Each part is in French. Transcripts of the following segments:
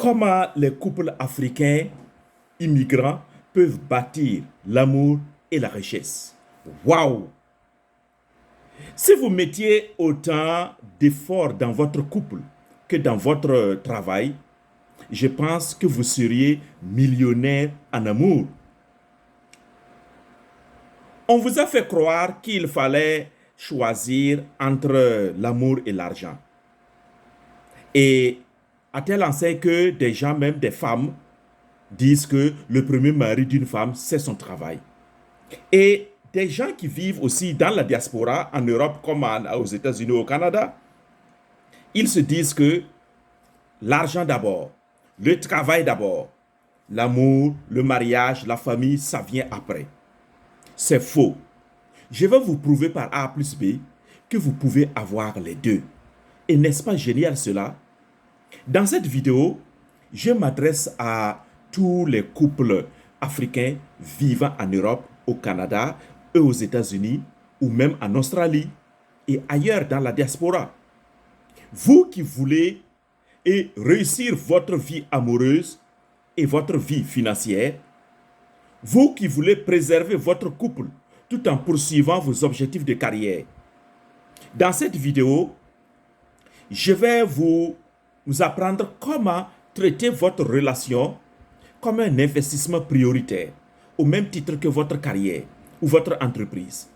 Comment les couples africains immigrants peuvent bâtir l'amour et la richesse. Waouh! Si vous mettiez autant d'efforts dans votre couple que dans votre travail, je pense que vous seriez millionnaire en amour. On vous a fait croire qu'il fallait choisir entre l'amour et l'argent. Et à telle enseigne que des gens, même des femmes, disent que le premier mari d'une femme, c'est son travail. Et des gens qui vivent aussi dans la diaspora, en Europe comme aux États-Unis ou au Canada, ils se disent que l'argent d'abord, le travail d'abord, l'amour, le mariage, la famille, ça vient après. C'est faux. Je vais vous prouver par A plus B que vous pouvez avoir les deux. Et n'est-ce pas génial cela? Dans cette vidéo, je m'adresse à tous les couples africains vivant en Europe, au Canada et aux États-Unis ou même en Australie et ailleurs dans la diaspora. Vous qui voulez réussir votre vie amoureuse et votre vie financière, vous qui voulez préserver votre couple tout en poursuivant vos objectifs de carrière. Dans cette vidéo, je vais vous apprendre comment traiter votre relation comme un investissement prioritaire, au même titre que votre carrière ou votre entreprise.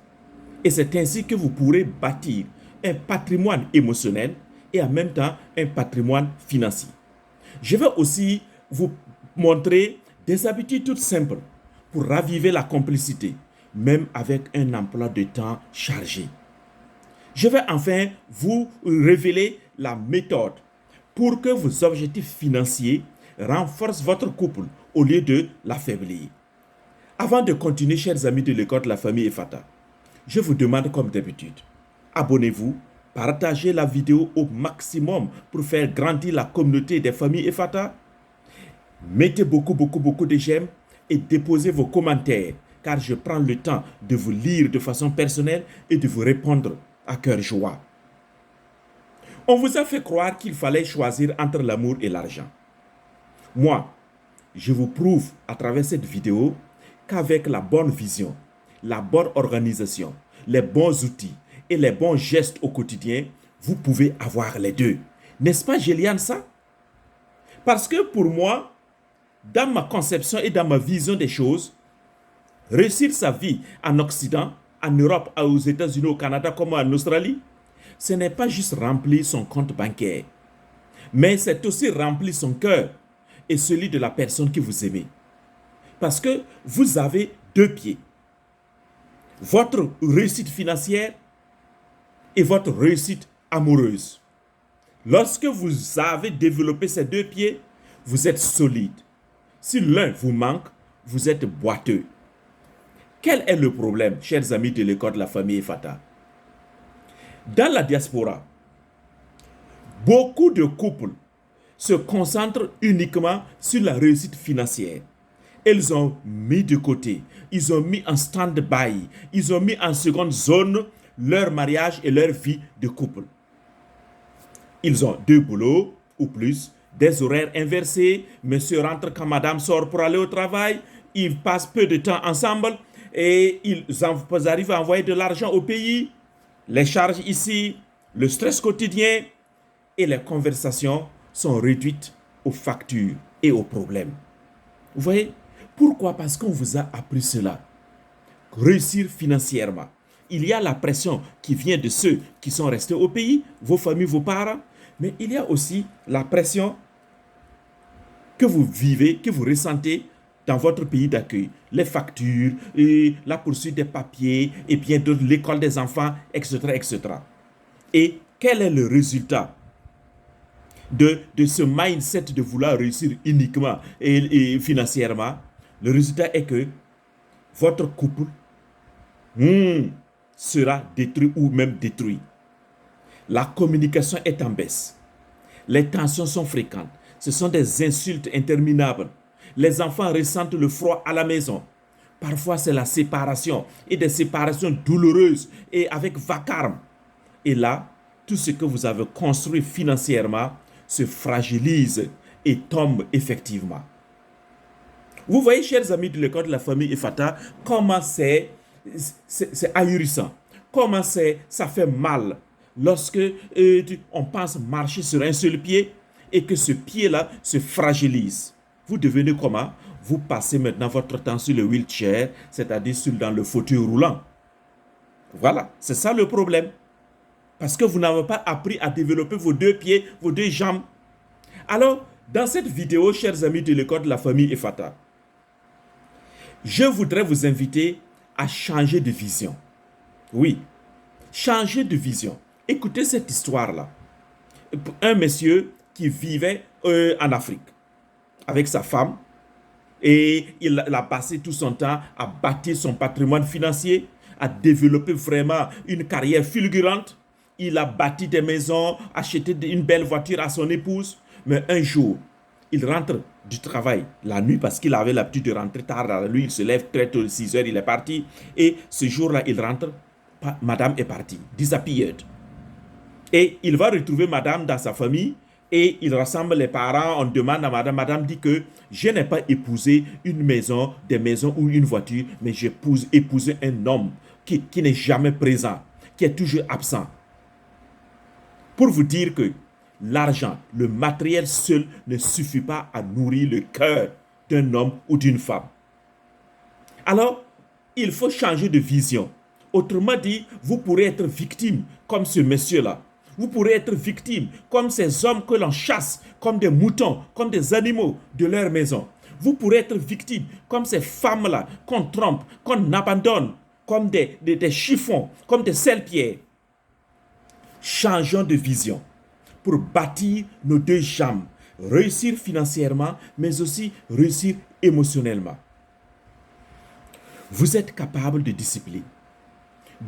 Et c'est ainsi que vous pourrez bâtir un patrimoine émotionnel et en même temps un patrimoine financier. Je vais aussi vous montrer des habitudes toutes simples pour raviver la complicité, même avec un emploi de temps chargé. Je vais enfin vous révéler la méthode pour que vos objectifs financiers renforcent votre couple au lieu de l'affaiblir. Avant de continuer, chers amis de l'école de la famille Efata, je vous demande comme d'habitude, abonnez-vous, partagez la vidéo au maximum pour faire grandir la communauté des familles Efata. Mettez beaucoup de j'aime et déposez vos commentaires, car je prends le temps de vous lire de façon personnelle et de vous répondre à cœur joie. On vous a fait croire qu'il fallait choisir entre l'amour et l'argent. Moi, je vous prouve à travers cette vidéo qu'avec la bonne vision, la bonne organisation, les bons outils et les bons gestes au quotidien, vous pouvez avoir les deux. N'est-ce pas, Géliane, ça? Parce que pour moi, dans ma conception et dans ma vision des choses, réussir sa vie en Occident, en Europe, aux États-Unis, au Canada comme en Australie, ce n'est pas juste remplir son compte bancaire, mais c'est aussi remplir son cœur et celui de la personne que vous aimez. Parce que vous avez deux pieds. Votre réussite financière et votre réussite amoureuse. Lorsque vous avez développé ces deux pieds, vous êtes solide. Si l'un vous manque, vous êtes boiteux. Quel est le problème, chers amis de l'école de la famille Efata? Dans la diaspora, beaucoup de couples se concentrent uniquement sur la réussite financière. Ils ont mis de côté, ils ont mis en stand-by, ils ont mis en seconde zone leur mariage et leur vie de couple. Ils ont deux boulots ou plus, des horaires inversés, monsieur rentre quand madame sort pour aller au travail, ils passent peu de temps ensemble et ils arrivent à envoyer de l'argent au pays, les charges ici, le stress quotidien et les conversations sont réduites aux factures et aux problèmes. Vous voyez? Pourquoi? Parce qu'on vous a appris cela. Réussir financièrement. Il y a la pression qui vient de ceux qui sont restés au pays, vos familles, vos parents, mais il y a aussi la pression que vous vivez, que vous ressentez dans votre pays d'accueil. Les factures, et la poursuite des papiers, et bien d'autres, l'école des enfants, etc., etc. Et quel est le résultat de ce mindset de vouloir réussir uniquement et financièrement? Le résultat est que votre couple sera détruit ou même détruit. La communication est en baisse. Les tensions sont fréquentes. Ce sont des insultes interminables. Les enfants ressentent le froid à la maison. Parfois, c'est la séparation et des séparations douloureuses et avec vacarme. Et là, tout ce que vous avez construit financièrement se fragilise et tombe effectivement. Vous voyez, chers amis de l'école de la famille Efata, comment c'est ahurissant, comment ça fait mal lorsque on pense marcher sur un seul pied et que ce pied-là se fragilise. Vous devenez comment? Vous passez maintenant votre temps sur le wheelchair, c'est-à-dire dans le fauteuil roulant. Voilà, c'est ça le problème. Parce que vous n'avez pas appris à développer vos deux pieds, vos deux jambes. Alors, dans cette vidéo, chers amis de l'école de la famille Efata, je voudrais vous inviter à changer de vision. Oui, changer de vision. Écoutez cette histoire-là. Un monsieur qui vivait en Afrique avec sa femme et il a passé tout son temps à bâtir son patrimoine financier, à développer vraiment une carrière fulgurante. Il a bâti des maisons, acheté une belle voiture à son épouse. Mais un jour, il rentre du travail la nuit parce qu'il avait l'habitude de rentrer tard la nuit. Il se lève très tôt, 6 heures, il est parti. Et ce jour-là, il rentre, madame est partie, disappeared. Et il va retrouver madame dans sa famille et il rassemble les parents. On demande à madame, madame dit que je n'ai pas épousé une maison, des maisons ou une voiture, mais j'ai épousé un homme qui n'est jamais présent, qui est toujours absent. Pour vous dire que l'argent, le matériel seul ne suffit pas à nourrir le cœur d'un homme ou d'une femme. Alors, il faut changer de vision. Autrement dit, vous pourrez être victime comme ce monsieur-là. Vous pourrez être victime comme ces hommes que l'on chasse comme des moutons, comme des animaux de leur maison. Vous pourrez être victime comme ces femmes-là qu'on trompe, qu'on abandonne comme des chiffons, comme des serpillères. Changeons de vision pour bâtir nos deux jambes, réussir financièrement, mais aussi réussir émotionnellement. Vous êtes capable de discipline,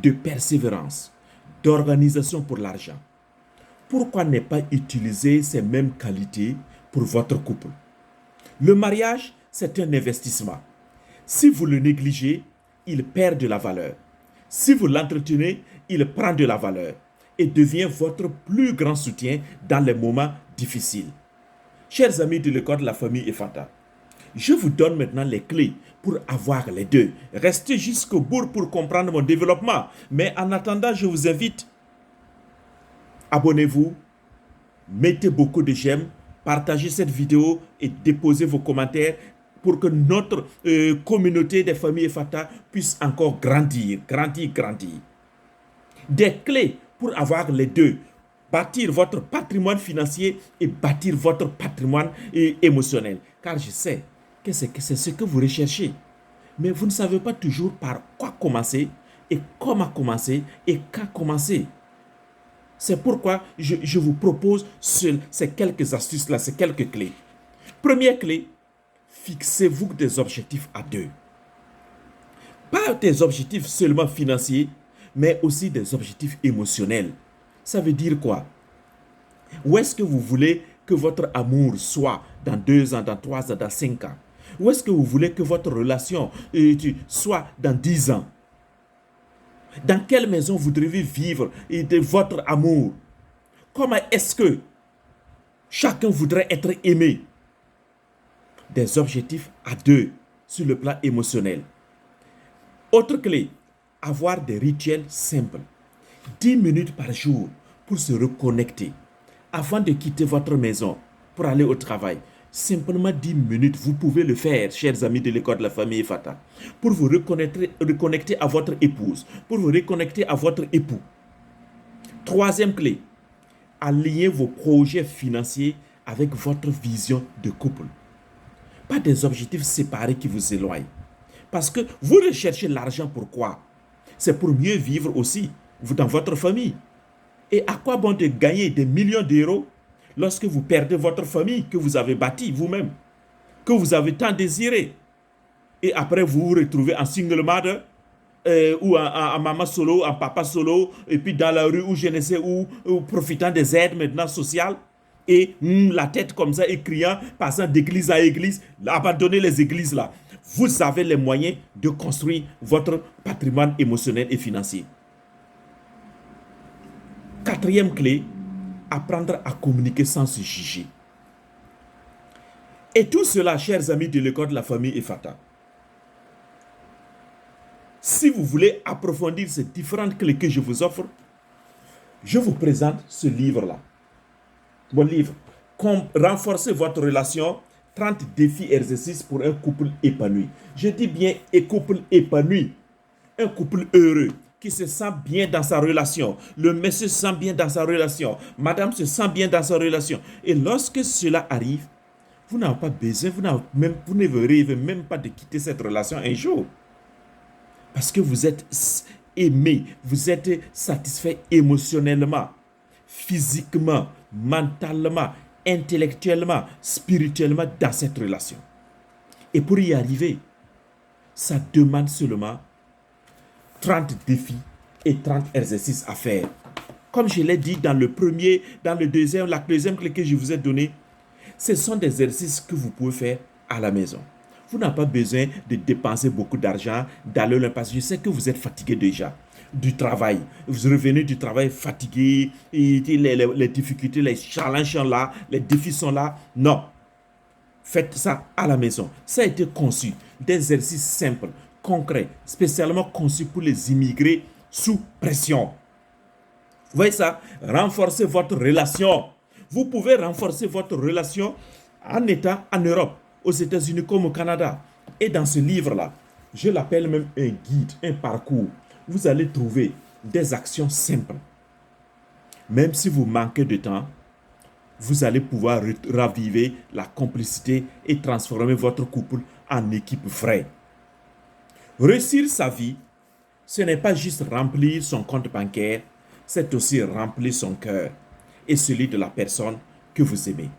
de persévérance, d'organisation pour l'argent. Pourquoi ne pas utiliser ces mêmes qualités pour votre couple? Le mariage, c'est un investissement. Si vous le négligez, il perd de la valeur. Si vous l'entretenez, il prend de la valeur et devient votre plus grand soutien dans les moments difficiles. Chers amis de l'école de la famille Efata, je vous donne maintenant les clés pour avoir les deux. Restez jusqu'au bout pour comprendre mon développement. Mais en attendant, je vous invite, abonnez-vous, mettez beaucoup de j'aime, partagez cette vidéo et déposez vos commentaires pour que notre communauté des familles Efata puisse encore grandir. Des clés pour avoir les deux. Bâtir votre patrimoine financier et bâtir votre patrimoine émotionnel. Car je sais que c'est ce que vous recherchez. Mais vous ne savez pas toujours par quoi commencer et comment commencer et quand commencer. C'est pourquoi je vous propose ces quelques astuces-là, ces quelques clés. Première clé, fixez-vous des objectifs à deux. Pas des objectifs seulement financiers, mais aussi des objectifs émotionnels. Ça veut dire quoi? Où est-ce que vous voulez que votre amour soit dans 2 ans, dans 3 ans, dans 5 ans? Où est-ce que vous voulez que votre relation soit dans 10 ans? Dans quelle maison vous devez vivre de votre amour? Comment est-ce que chacun voudrait être aimé? Des objectifs à deux sur le plan émotionnel. Autre clé, avoir des rituels simples. 10 minutes par jour pour se reconnecter. Avant de quitter votre maison pour aller au travail, simplement 10 minutes, vous pouvez le faire, chers amis de l'école de la famille Efata, pour vous reconnecter à votre épouse, pour vous reconnecter à votre époux. Troisième clé, alignez vos projets financiers avec votre vision de couple. Pas des objectifs séparés qui vous éloignent. Parce que vous recherchez l'argent pourquoi? C'est pour mieux vivre aussi dans votre famille. Et à quoi bon de gagner des millions d'euros lorsque vous perdez votre famille que vous avez bâtie vous-même, que vous avez tant désiré? Et après, vous vous retrouvez en single mother, ou en maman solo, en papa solo, et puis dans la rue ou je ne sais où profitant des aides maintenant sociales, et la tête comme ça, et criant, passant d'église à église, abandonnez les églises là. Vous avez les moyens de construire votre patrimoine émotionnel et financier. Quatrième clé, apprendre à communiquer sans se juger. Et tout cela, chers amis de l'école de la famille Efata, si vous voulez approfondir ces différentes clés que je vous offre, je vous présente ce livre-là. Mon livre, Renforcer votre relation, 30 défis exercices pour un couple épanoui. Je dis bien un couple épanoui, un couple heureux, qui se sent bien dans sa relation. Le monsieur se sent bien dans sa relation. Madame se sent bien dans sa relation. Et lorsque cela arrive, vous n'avez pas besoin, vous ne rêvez même pas de quitter cette relation un jour. Parce que vous êtes aimé, vous êtes satisfait émotionnellement, physiquement, mentalement, intellectuellement, spirituellement dans cette relation. Et pour y arriver, ça demande seulement 30 défis et 30 exercices à faire. Comme je l'ai dit dans le premier, dans le deuxième, la deuxième clé que je vous ai donnée, ce sont des exercices que vous pouvez faire à la maison. Vous n'avez pas besoin de dépenser beaucoup d'argent, d'aller loin, parce que je sais que vous êtes fatigué déjà du travail. Vous revenez du travail fatigué, et les difficultés, les challenges sont là, les défis sont là. Non. Faites ça à la maison. Ça a été conçu, des exercices simples, concrets, spécialement conçus pour les immigrés sous pression. Vous voyez ça? Renforcez votre relation. Vous pouvez renforcer votre relation en étant en Europe, aux États-Unis comme au Canada. Et dans ce livre-là, je l'appelle même un guide, un parcours. Vous allez trouver des actions simples. Même si vous manquez de temps, vous allez pouvoir raviver la complicité et transformer votre couple en équipe vraie. Réussir sa vie, ce n'est pas juste remplir son compte bancaire, c'est aussi remplir son cœur et celui de la personne que vous aimez.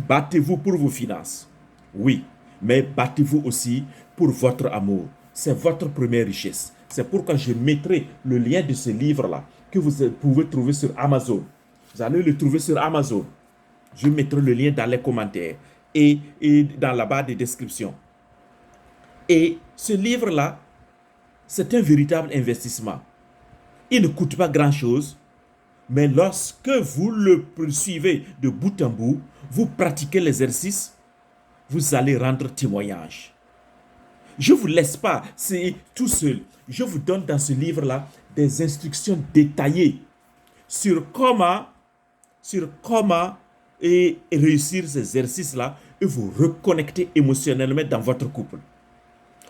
Battez-vous pour vos finances, oui, mais battez-vous aussi pour votre amour. C'est votre première richesse. C'est pourquoi je mettrai le lien de ce livre-là que vous pouvez trouver sur Amazon. Vous allez le trouver sur Amazon. Je mettrai le lien dans les commentaires et dans la barre de description. Et ce livre-là, c'est un véritable investissement. Il ne coûte pas grand-chose, mais lorsque vous le poursuivez de bout en bout, vous pratiquez l'exercice, vous allez rendre témoignage. Je ne vous laisse pas, c'est tout seul. Je vous donne dans ce livre-là des instructions détaillées sur comment réussir ces exercices-là et vous reconnecter émotionnellement dans votre couple.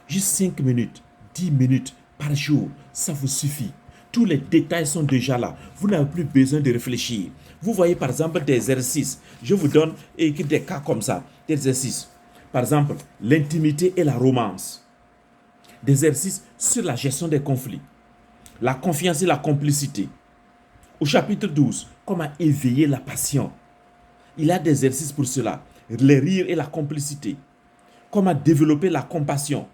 Juste 5 minutes, 10 minutes par jour, ça vous suffit. Tous les détails sont déjà là. Vous n'avez plus besoin de réfléchir. Vous voyez par exemple des exercices. Je vous donne des cas comme ça, des exercices. Par exemple, l'intimité et la romance. Des exercices sur la gestion des conflits. La confiance et la complicité. Au chapitre 12, comment éveiller la passion. Il y a des exercices pour cela. Les rires et la complicité. Comment développer la compassion.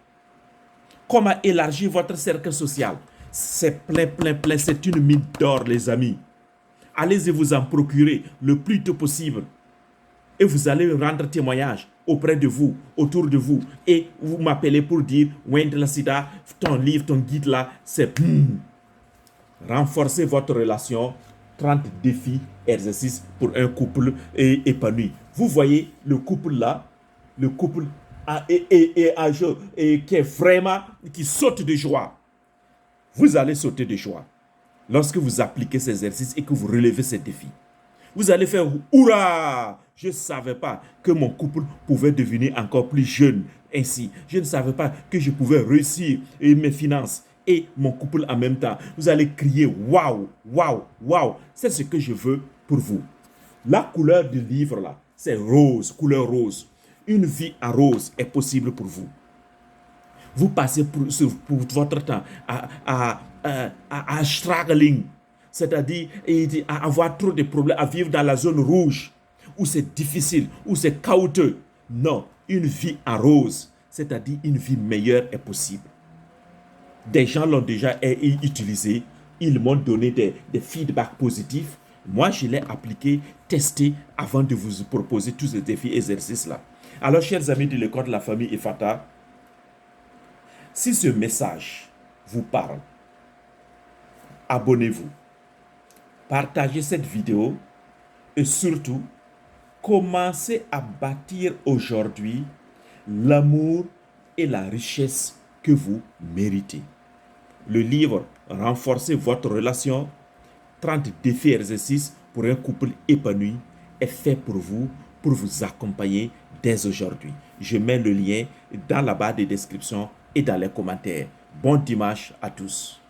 Comment élargir votre cercle social. C'est plein, c'est une mine d'or, les amis. Allez-y vous en procurer le plus tôt possible. Et vous allez rendre témoignage auprès de vous, autour de vous. Et vous m'appelez pour dire, Wendell Sida, ton livre, ton guide là, c'est renforcer votre relation, 30 défis, exercices pour un couple épanoui. Vous voyez le couple là, le couple qui est vraiment, qui saute de joie. Vous allez sauter de joie lorsque vous appliquez ces exercices et que vous relevez ces défis. Vous allez faire « Hurrah !» Je ne savais pas que mon couple pouvait devenir encore plus jeune ainsi. Je ne savais pas que je pouvais réussir mes finances et mon couple en même temps. Vous allez crier « Waouh, waouh, waouh !» C'est ce que je veux pour vous. La couleur du livre là, c'est rose, couleur rose. Une vie en rose est possible pour vous. Vous passez pour votre temps à struggling, c'est-à-dire à avoir trop de problèmes, à vivre dans la zone rouge, où c'est difficile, où c'est chaotique. Non, une vie en rose, c'est-à-dire une vie meilleure est possible. Des gens l'ont déjà utilisé, ils m'ont donné des feedbacks positifs. Moi, je l'ai appliqué, testé avant de vous proposer tous ces défis exercices-là. Alors, chers amis de l'école de la famille Efata, si ce message vous parle, abonnez-vous, partagez cette vidéo et surtout, commencez à bâtir aujourd'hui l'amour et la richesse que vous méritez. Le livre Renforcez votre relation, 30 défis et exercices pour un couple épanoui est fait pour vous accompagner dès aujourd'hui. Je mets le lien dans la barre de description et dans les commentaires. Bon dimanche à tous.